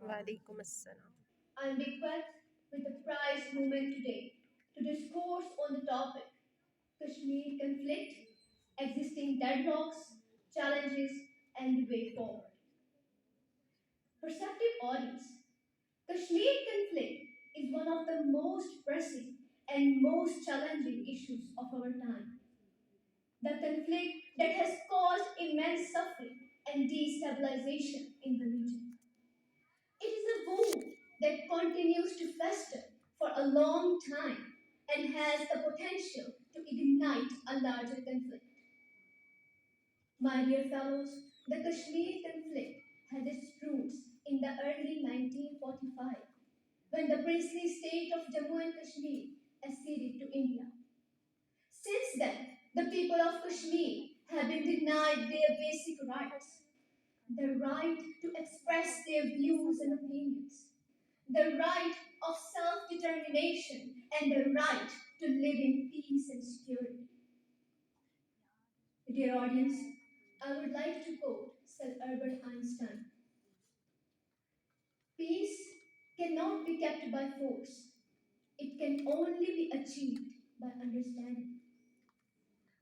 Walaikum assalam. I'm equipped with the prize movement today to discourse on the topic Kashmir conflict, existing deadlocks, challenges, and the way forward. Perceptive audience, Kashmir conflict is one of the most pressing and most challenging issues of our time. The conflict that has caused immense suffering and destabilization in the region. It is a wound that continues to fester for a long time and has the potential to ignite a larger conflict. My dear fellows, the Kashmir conflict had its roots in the early 1945 when the princely state of Jammu and Kashmir acceded to India. Since then, the people of Kashmir have been denied their basic rights, the right to express their views and opinions, the right of self determination, and the right to live in peace and security. Dear audience, I would like to quote Sir Albert Einstein: peace cannot be kept by force, it can only be achieved by understanding.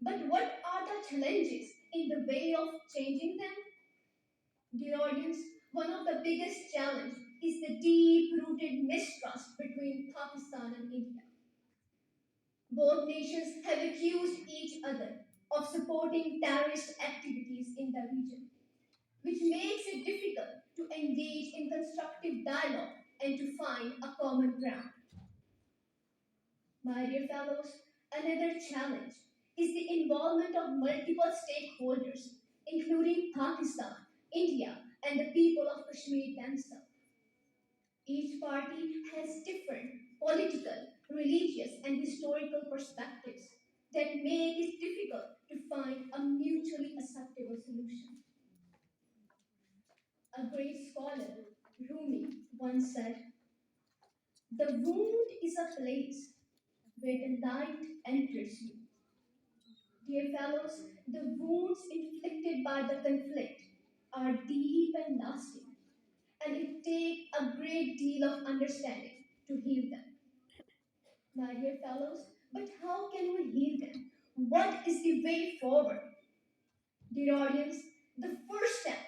But what are the challenges in the way of changing them? Dear audience, one of the biggest challenges is the deep-rooted mistrust between Pakistan and India. Both nations have accused each other of supporting terrorist activities in the region, which makes it difficult to engage in constructive dialogue and to find a common ground. My dear fellows, another challenge is the involvement of multiple stakeholders, including Pakistan, India, and the people of Kashmir themselves. Each party has different political, religious, and historical perspectives that make it difficult to find a mutually acceptable solution. A great scholar, Rumi, once said, "The wound is a place where the light enters you." Dear fellows, the wounds inflicted by the conflict are deep and lasting, and it takes a great deal of understanding to heal them. My dear fellows, but how can we heal them? What is the way forward? Dear audience, the first step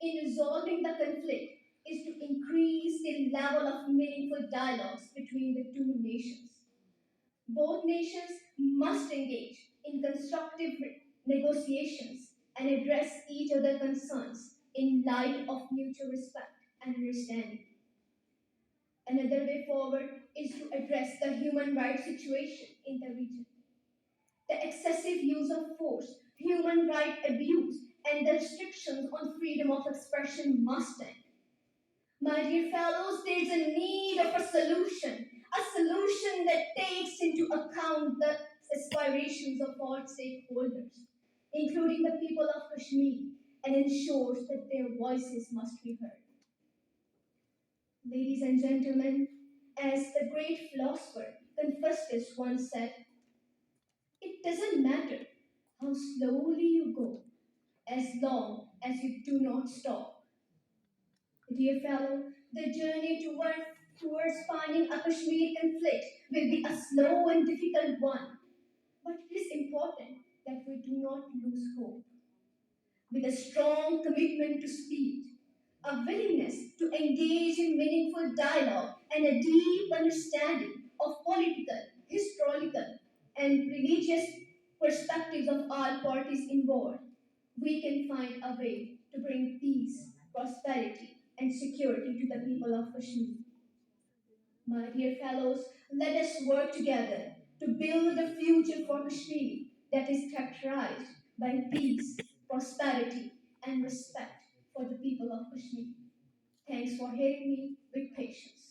in resolving the conflict is to increase the level of meaningful dialogues between the two nations. Both nations must engage in constructive negotiations and address each other's concerns in light of mutual respect and understanding. Another way forward is to address the human rights situation in the region. The excessive use of force, human right abuse, and the restrictions on freedom of expression must end. My dear fellows, there is a need of a solution that takes into account the aspirations of all stakeholders, including the people of Kashmir, and ensures that their voices must be heard. Ladies and gentlemen, as the great philosopher Confucius once said, it doesn't matter how slowly you go as long as you do not stop. Dear fellow, the journey towards finding a Kashmir conflict will be a slow and difficult one, but it is important that we do not lose hope. With a strong commitment to speed, a willingness to engage in meaningful dialogue, and a deep understanding of political, historical, and religious perspectives of all parties involved, we can find a way to bring peace, prosperity, and security to the people of Kashmir. My dear fellows, let us work together to build a future for Kashmir that is characterized by peace, prosperity, and respect for the people of Kashmir. Thanks for hearing me with patience.